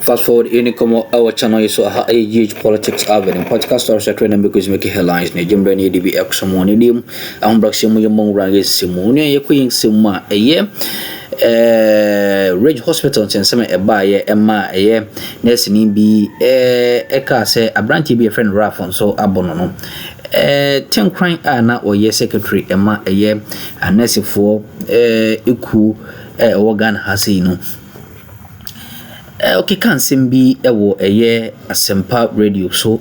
Fast forward in our channel is AGH Politics Avenue podcast or secretary because make headlines ne jembre ne DB Akroma ne dim ambraxemu yemo range simu ne yekoyin simma Ridge Hospital nseme eba ye ema nurse ni bi eka se abranti bi friend Rafon so abono no ten crying na oye secretary ema nurse for iku organ hasi no okay can simbi ewo asempa radio so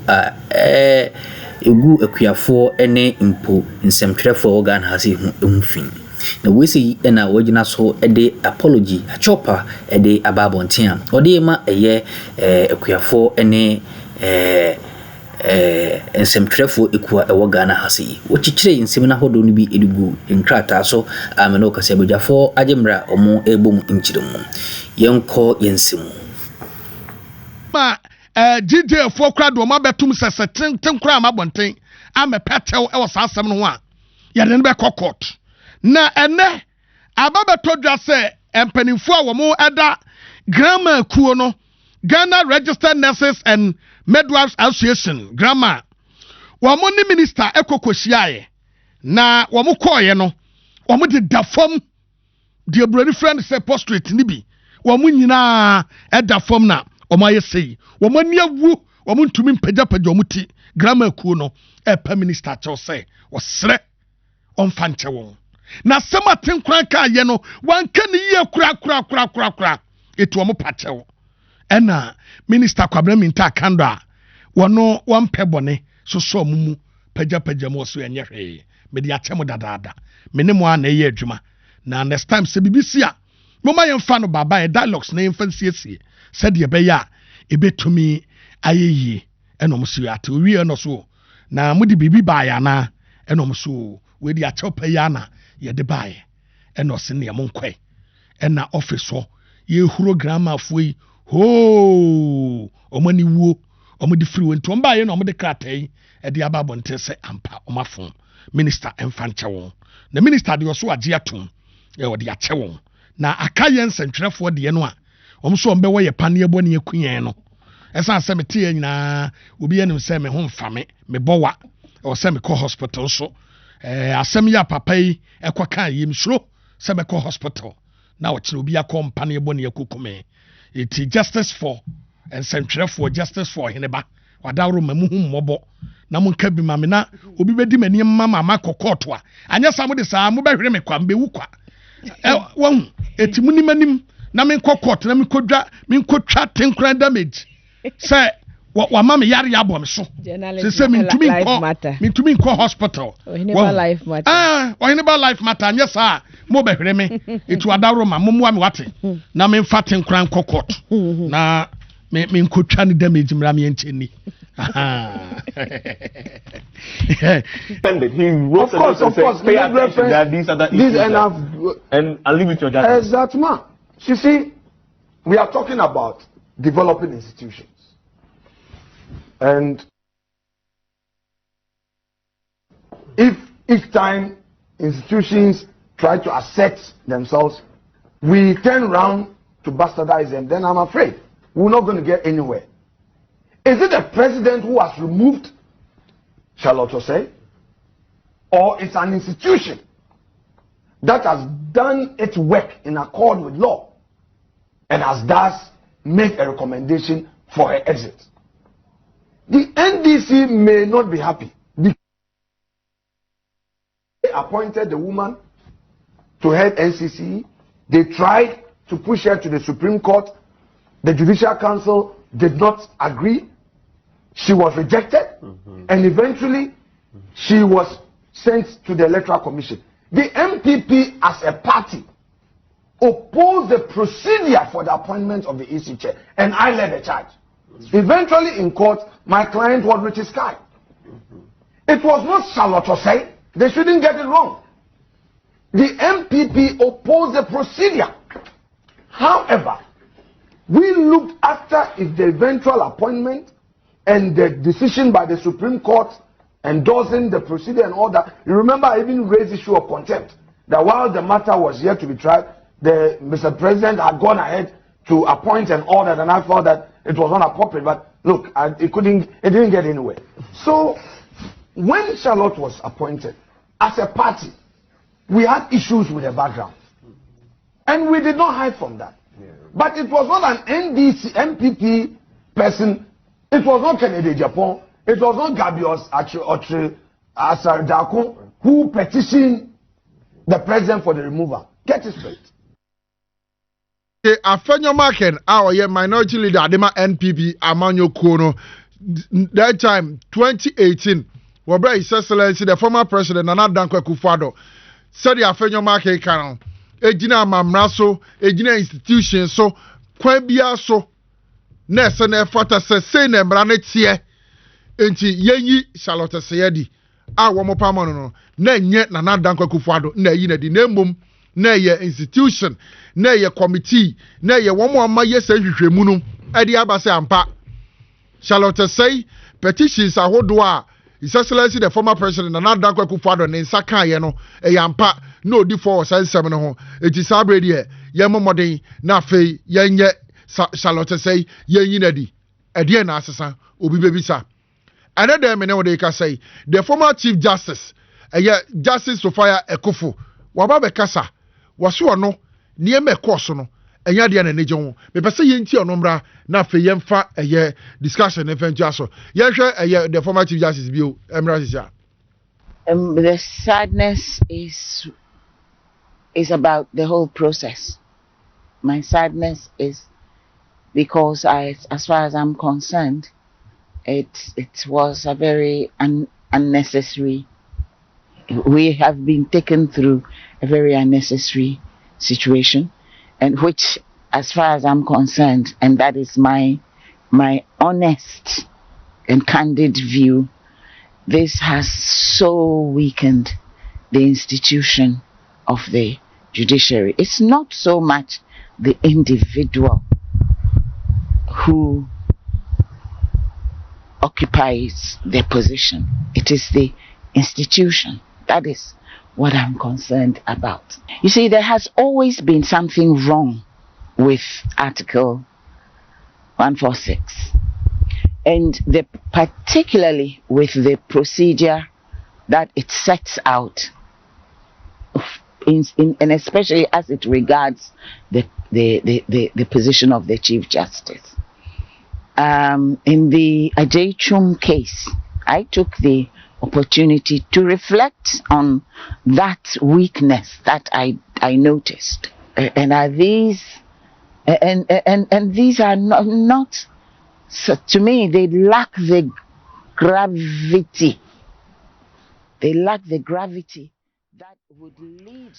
egu akuafo ene impo nsemtwerefo organ hasi hu emfin na we say na wagina so de apology a chopper de ababontia ode ma akuafo ene nsemtwerefo ekua organ hasi wo chichire nsem na hodo no bi edugu nkrata so ameno kase bejafo ajemra omo ebom nchiremu yenko yensimu ma GDM for crowd o ma betum sese ten kura ma bonten amepetew e wasa asem no ho a ya de be court na ene ababetodwa se empanimfo a wo mo eda GRNMA kuo no Ghana Registered Nurses and Midwives Association GRNMA wo mo ni minister ekokohyiae na wo mo koye no wo mo de dafom de brody friend say prostrate ni bi wo mo nyina eda fom na Oma yesei womani awu womuntumi mpagya omuti GRNMA kuo no epa minister che say wosre onfanche won na sema tenkran ka ye no wanka ne ye kura etu omo pachewo ena minister kwabra minta kanda wono wampe bone so mumu pagya mo so enye hwe me de achemo dadaada me ne mo ana ye adwuma na next time se BBC a moma yemfa no baba e dialogues na yemfa nsiesie said ye beya ebetumi ayeye enom so ate wi eno so na mudi bibi baaya na enom so we di achopa ya na ye de baaye eno se ne monkwe ena office ho ye huro GRNMA foi ho omani wuo omudi free won to mbaaye na omudi kratai e de ababonte se ampa omafon minister emfanche won na minister de so age atom e wo de ache won na akaye nsentwerefo de no a omso ombe wo ye pane boni ekunyen no esa se mete nyina obi enim se me ho mfame me bowa o se me ko hospital so asem ya papa yi ekwa yim suro se me ko hospital na wo kire obi akọ pane boni ekukume it justice for nsentwerefo justice for hineba wadawro mamu hu mmobo na monka bi mame na obi bedi mani mama makọ a anya samu de sa mo behwere me kwa mbe wukwa won etimuni manim na me court na me kodwa me nkotwa tenkran damage say wa mama yare ya bom so say me ntumi nko hospital life matter life matter anya sa mo behwere me etu adawro ma mo mo me wate na me mfa tenkran court na me nkotwa ni damage mra me encheni He wrote of course, pay attention that these are the issues and I'll leave it to your judgment. Exactly. You see, we are talking about developing institutions. And if each time institutions try to assert themselves, we turn around to bastardize them, then I'm afraid we're not going to get anywhere. Is it the president who has removed Ǎssǎulteď, or it's an institution that has done its work in accord with law and has thus made a recommendation for her exit? The NDC may not be happy because they appointed the woman to head NCC. They tried to push her to the Supreme Court. The Judicial Council did not agree. She was rejected, and eventually she was sent to the Electoral Commission. The MPP as a party opposed the procedure for the appointment of the EC chair, and I led the charge. Eventually in court, my client was Richard Sky. It was not Ǎssǎulteď. They shouldn't get it wrong. The MPP opposed the procedure. However, we looked after if the eventual appointment and the decision by the Supreme Court endorsing the procedure and all that. You remember I even raised the issue of contempt. That while the matter was yet to be tried, Mr. President had gone ahead to appoint and all that, and I thought that it was not appropriate. But look, it didn't get anywhere. So when Charlotte was appointed as a party, we had issues with the background, and we did not hide from that. Yeah. But it was not an MPP person. It was not Kennedy Japan. It was not Gabios Ǎssǎulteď who petitioned the president for the removal. Get it straight. Afenyo Maken, our minority leader, Adema NPP, Amanyo Kono, that time, 2018, where His Excellency, the former president, Nana Dankwa Akufo, said the Afenyo Maken canon, Ejina Mamraso, Ejina institution, so, Kwebia so, Nessa Nefata se ne Branetie, Enti Yenyi Charlotte Sayedi, Awomo Pamano, ne nye Nana Dankwa Akufo, ne yine di nembum. Na ye institution, na ye committee, na ye one more ye say hwehwemu edi abase ampa. Charlotte say petitions ahodoa His Excellency the former president Nana Dankwa Akufo ne nsa kan ye no ampa no di for sansem no ho eti sabre de ye momoden na afei ye nye Charlotte say ye nyinadi edi na asesa obi bebisa. Another me ne wo dey ka say the former chief justice Justice Sophia Akuffo waba be kasa waso no niema course no enya de na neje ho me pese yenti onomra na fe yemfa discussion eventu aso yehwe the former chief justice bio emra sisa. The sadness is about the whole process. My sadness is because as far as I'm concerned, it was a very unnecessary. We have been taken through a very unnecessary situation, and which, as far as I'm concerned, and that is my honest and candid view, this has so weakened the institution of the judiciary. It's not so much the individual who occupies the position, it is the institution. That is what I'm concerned about. You see, there has always been something wrong with Article 146, and particularly with the procedure that it sets out, and especially as it regards the position of the Chief Justice. In the Ajay case, I took the opportunity to reflect on that weakness that I noticed, and are these and these are not so, to me, they lack the gravity. They lack the gravity that would lead.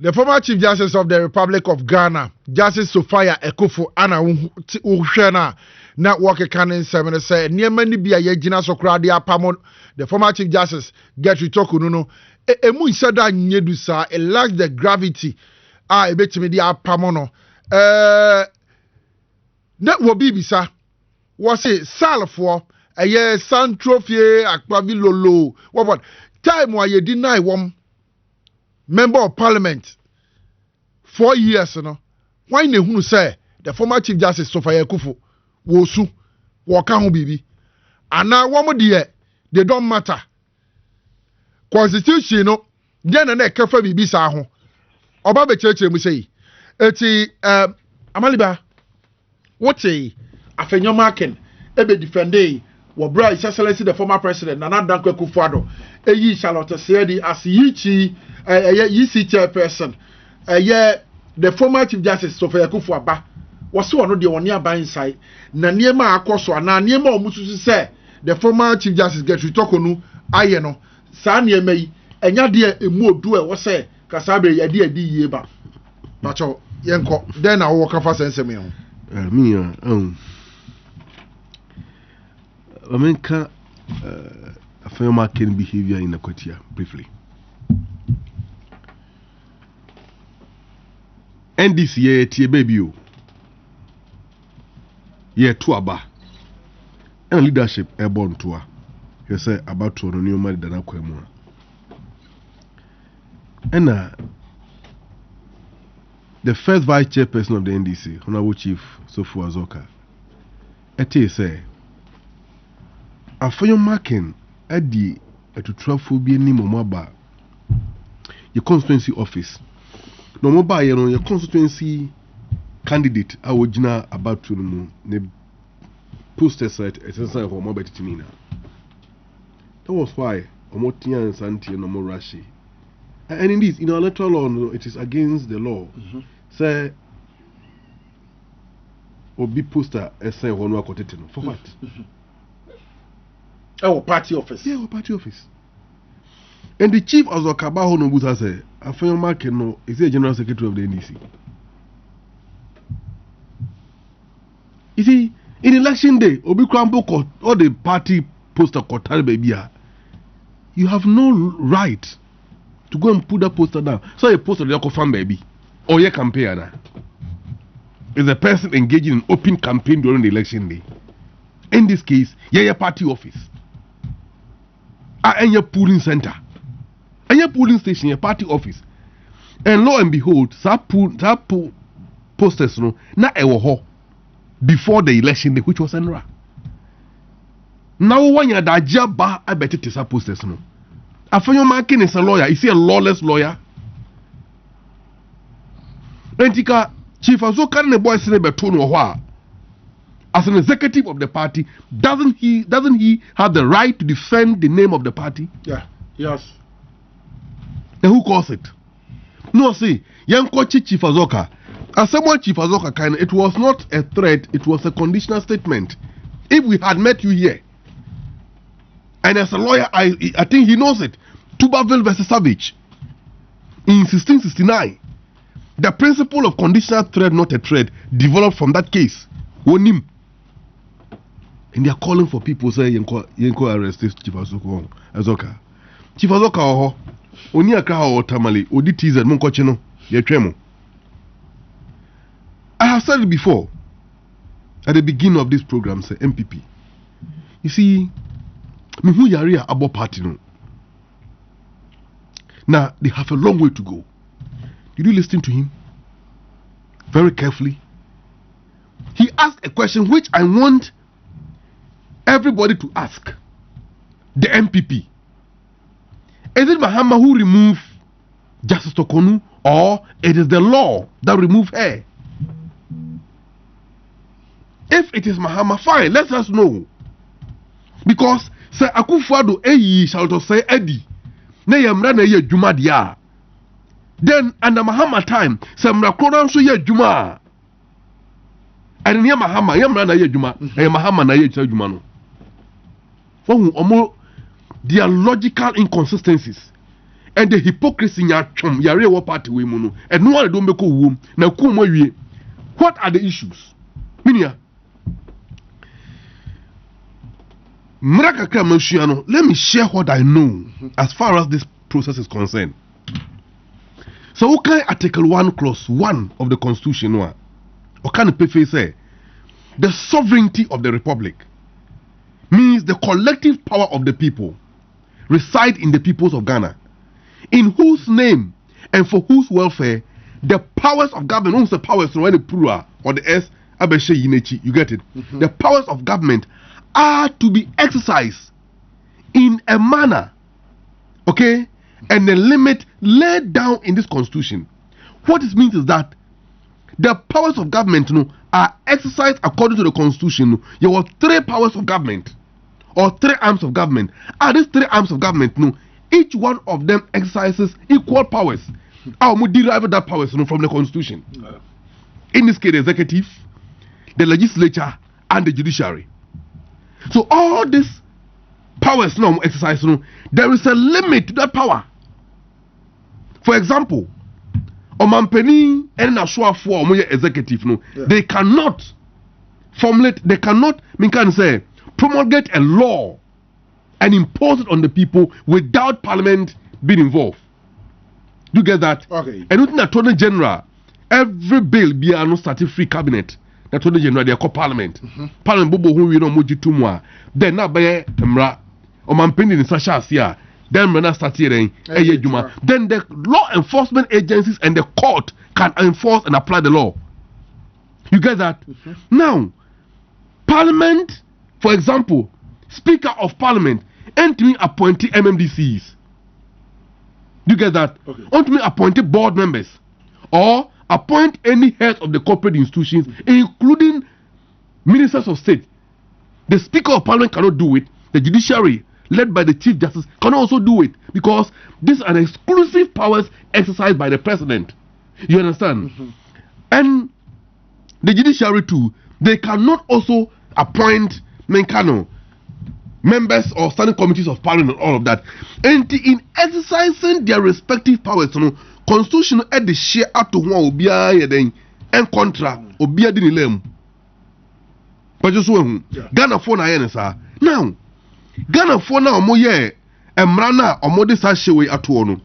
The former Chief Justice of the Republic of Ghana, Justice Sophia Akuffo, Ana Uhwena, na work canon 7 say, near many be a yegina sokradi apamon, the former Chief Justice, get you talk no. Emu sada nyedusa, it lacks the gravity. A bit me the apamono. That will be bisa. Was it salafo? A year san trophy, akbavi lolo. What time why you deny one member of parliament 4 years, you know? Why ne who say the former Chief Justice Sophia Akuffo wosu waka ho bibi? And now one more dear, they don't matter. Constitution, no, then and kafa bibi sa ho. Oba be church mu say. Eti Amaliba, what say Afenyo Maken ebe defende wo bra His Excellency the former president Nana Dankwa Akufo eyi Charlotte Sayedi as yichi yisi chairperson the former Chief Justice Sophia Akuffo aba was so no de woni aban sai na niema akoso na niema omususu say the former Chief Justice get retokonu aye no sa niema yi enya de emu odu e wo say kasabe yade adi yie ba pacho yenko den na wo kafa sensem yo me America Afenyo Maken behavior in Akotia briefly. And this year tie baby o year to aba and leadership airborne to her. You say about to no new man than Akroma. And the first vice chairperson of the NDC, Honorable Chief Sofu Azoka, say, Afoyo Makin, Adi, to travel be any Momaba, your constituency office. No mobile, your constituency candidate, I would know about to the poster site, exercise of mobile Tinina. That was why Omotia and Santi no more Rashi. And indeed, in our electoral law, it is against the law. Say, or be poster as say one work for what? Our party office. Yeah, our party office. And the chief of the Kabaho no Buta say, I feel Mark no is the general secretary of the NDC. You see, in election day, Obi Krampo court all the party poster kotal baby. You have no right to go and put that poster down. So a poster the fan baby or your campaigner is a person engaging in open campaign during the election day. In this case, your party office. And your polling center. And your polling station, your party office. And lo and behold, that posters no na ewo before the election day, which was Enra. Now when you're that job, I bet it is a posters no. Afonyo Makin is a lawyer. Is he a lawless lawyer? Entika Chief Azoka ne boy sene beto no ho as an executive of the party, doesn't he have the right to defend the name of the party? Yeah. Yes. And who calls it? No, see, young Chief Azoka. As someone Chief Azoka kind, it was not a threat, it was a conditional statement. If we had met you here, and as a lawyer, I think he knows it. Tubaville versus Savage in 1669, the principle of conditional threat, not a threat, developed from that case. Wonim. And they are calling for people say Yenko arrest Chief Azoka. Chief Azoka oni aka o tamale odi TZ monko chino ye twemo. I have said it before at the beginning of this program, say MPP. You see, me who yare abo party no. Now they have a long way to go. Did you listen to him very carefully? He asked a question which I want everybody to ask. The MPP. Is it Mahama who removed Justice Tokonu, or it is the law that removed her? If it is Mahama, fine, let us know. Because say Akuffo shall to say Eddie. Ne yamra na ye juma dia. Then under Mahama time, say Akroma so ye juma. And near Mahama, yamra na ye juma, Mahama na ye juma no. For their logical inconsistencies and the hypocrisy in your real party we mono and no one don't make a womb now come what are the issues? Minia let me share what I know as far as this process is concerned. So okay, Article 1 Clause 1 of the Constitution or can the say the sovereignty of the Republic means the collective power of the people reside in the peoples of Ghana, in whose name and for whose welfare the powers of government, who's the powers when the plural or the S, you get it? The powers of government are to be exercised in a manner, okay, and the limit laid down in this constitution. What it means is that the powers of government are exercised according to the constitution. There were 3 powers of government or 3 arms of government. And these 3 arms of government, each one of them exercises equal powers. I will derive that powers from the constitution. In this case, the executive, the legislature, and the judiciary. So all these powers now exercise, there is a limit to that power. For example, Omampeni and Nashua for executive, they cannot formulate, they cannot, say, promulgate a law and impose it on the people without parliament being involved. You get that? Okay. And within the Attorney General, every bill be a statutory cabinet. The Attorney General, they are called Parliament. Parliament bobo who we know moji tumwa. Then na baye mra. Omampeni ni sasha asia. then when I start hearing, then the law enforcement agencies and the court can enforce and apply the law. You get that? Now, Parliament, for example, Speaker of Parliament, entering appointed MMDCs. You get that? Ultimately appointed board members or appoint any head of the corporate institutions, including ministers of state. The Speaker of Parliament cannot do it. The Judiciary, led by the Chief Justice, can also do it because these are exclusive powers exercised by the President. You understand? And the Judiciary too, they cannot also appoint members or standing committees of Parliament and all of that. And in exercising their respective powers, Constitution at the share out to one obia and contra obia dinilem. But just one Ghana for na now. Ghana for now mo ye emrana omode sa shewe atono.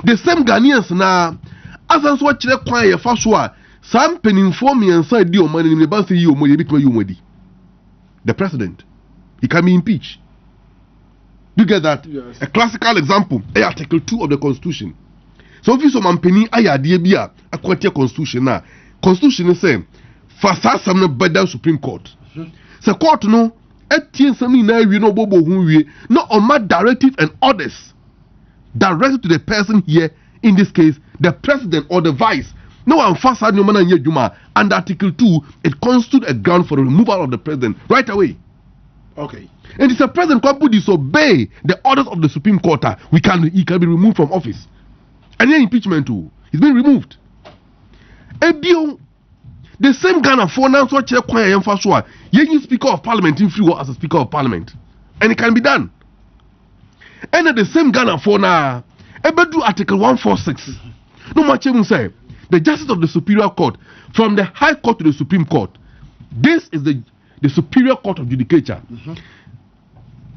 The same Ghanaians na asan so kire kwan ye fa so a sam penimfo miensa di omani ni ba se yi omode bituma yi omodi. The president, he can be impeached. You get that? Yes. A classical example, Article 2 of the Constitution. So if you some penny ayadie bia akwati Constitution na Constitution say for some better Supreme Court. So court no etin some na wi no bobo hu wi no on my directive and orders directed to the person here, in this case the president or the vice. No one fast had no man and Article 2 it constitutes a ground for the removal of the president right away. Okay. And it's a president who disobey the orders of the Supreme Court. He can be removed from office. And then impeachment too. He's been removed. Ebio, the same Ghana for now so check kwanya yemfa so a ye Speaker of Parliament in free as a Speaker of Parliament. And it can be done. And at the same Ghana for now ebedu Article 146. No much even say the Justice of the Superior Court from the High Court to the Supreme Court. This is the Superior Court of Judicature.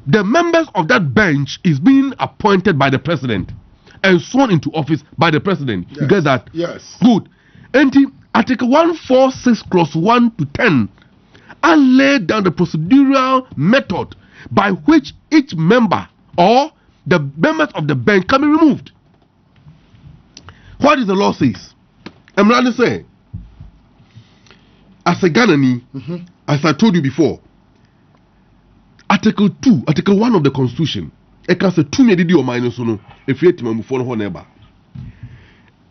The members of that bench is being appointed by the president and sworn into office by the president. Yes. You get that? Yes. Good. And Article 146 clause 1 to 10 are laid down the procedural method by which each member or the members of the bench can be removed. What does the law says? I'm rather saying, as a Ghanaian, as I told you before, Article 2, Article 1 of the Constitution, it can say 2 medidi or minus no, if you mufo no neba.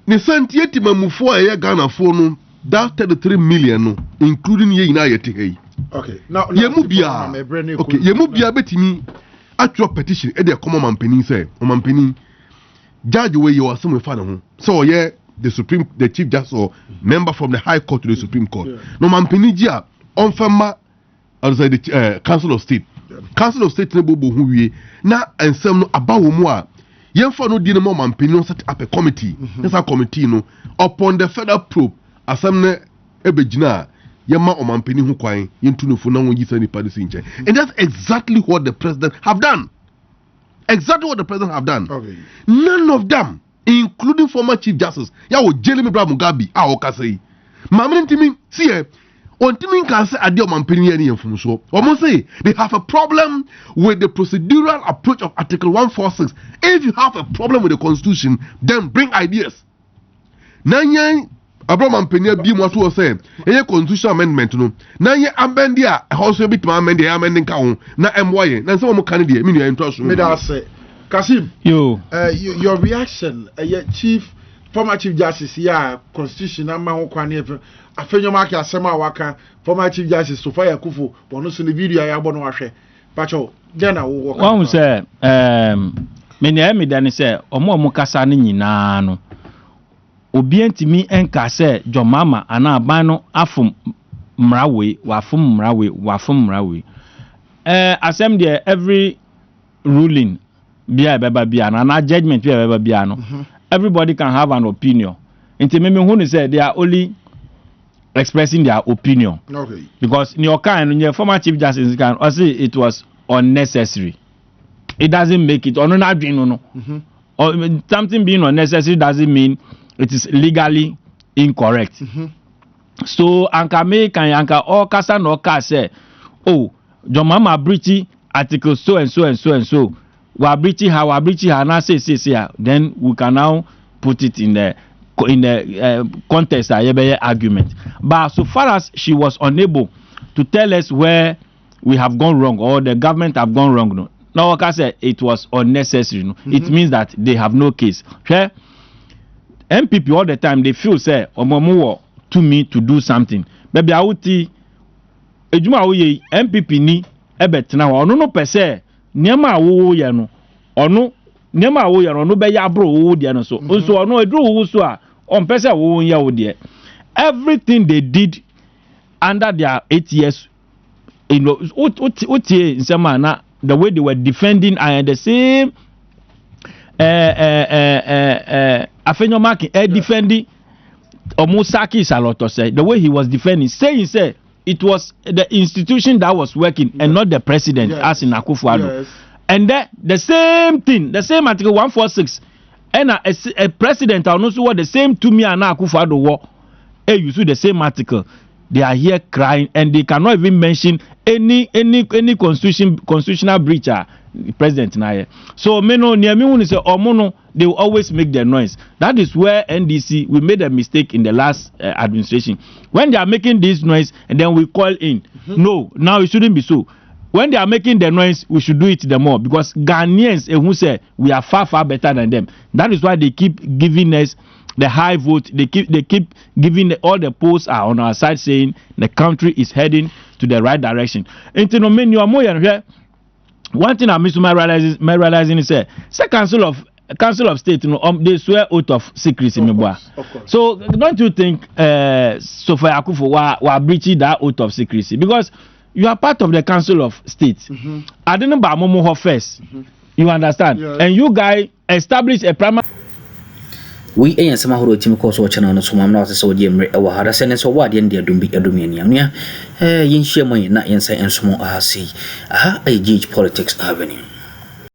Ni santi yeti mufo a Ghana for no, that 33 million no, including ye ina yeti hey. Okay. Now, Yemubia, okay, Yemubia betimi actual petition, e de common man penny say, o man penny, judge where you are somewhere fan. So yeah, the Chief Justice or member from the High Court to the Supreme Court. Yeah. No man penny jia, on fema, outside the Council of State. Council of State nebo bo hu wie na ensem no abawomu a yemfa no di no man penny set up a committee. This committee no upon the federal probe asem ne ebegina yema o man penny hu kwan yentu no fo na won yi sani padi sinche. And that's exactly what the president have done. Exactly what the president have done. Okay. None of them, including former Chief Justice yawo Jeremy Mugabe a o ka say mamre ntimi see on Timmy can say Addo Mampini from so. Almost say they have a problem with the procedural approach of Article 146. If you have a problem with the Constitution, then bring ideas. Nanya Abraham Mampini be what was saying. A constitutional amendment no. Nanya ambendia also bit my amend the amending count. Na MY. Na some more candidate. Mean you interest me. Say Kasim. Your reaction. Chief. Former Chief Justice, yeah, Constitution, I'm my own. I feel your market as Sama Waka, former Chief Justice, Sophia Akuffo, but also the video I want to watch. Pacho, then I will walk. One say, many then say, or more Mukasani Nano. Obient me and Casse, John Mama, and our bano, Afum Mrawe, Wafum Mrawe. Assembly every ruling, be a babiano, and our judgment be a babiano. Everybody can have an opinion. Until me said they are only expressing their opinion. Okay. Because in your kind, in your former Chief Justice can also it was unnecessary. It doesn't make it or something being unnecessary doesn't mean it is legally incorrect. So anka me can anka all kasa no ka say, oh, John Mama breachy article so and so and so and so. we breach her now say then we can now put it in the context argument. But so far as she was unable to tell us where we have gone wrong or the government have gone wrong, no. Now, like I said, it was unnecessary. No? It means that they have no case. Okay? MPP all the time they feel say omomo to me to do something. Baby, I would see MPP ni ebetena wa ono no pese niema wo ye no ono niema wo ye no be ya bro wo de no so so ono edru wo so a on pese wo ye wo de everything they did under their 8 years you know in semana the way they were defending and the same Afenyo Maki defending Omusaki Saloto said the way he was defending saying say it was the institution that was working and not the president as in Akuffo. And the same thing, the same article 146 and a president also what the same to me and Akuffo war. You see the same article. They are here crying and they cannot even mention any constitutional breach. President Naye. So meno niami say omono they will always make their noise. That is where NDC we made a mistake in the last administration. When they are making this noise and then we call in. No, now it shouldn't be so. When they are making the noise, we should do it the more because Ghanaians who say we are far better than them. That is why they keep giving us the high vote. They keep giving all the polls are on our side saying the country is heading to the right direction. One thing I miss my realizing is say Council of State, you know, they swear oath of secrecy. Of course. So don't you think Sophia Akuffo were breaching that oath of secrecy because you are part of the Council of State. I didn't buy Momo first. You understand? Yeah. And you guys establish a primary. We ain't some who team course watching on some not so Jim or had a sentence or what the India don't be a dominia. Yin share money not inside and small see. Aha, a gauge politics avenue.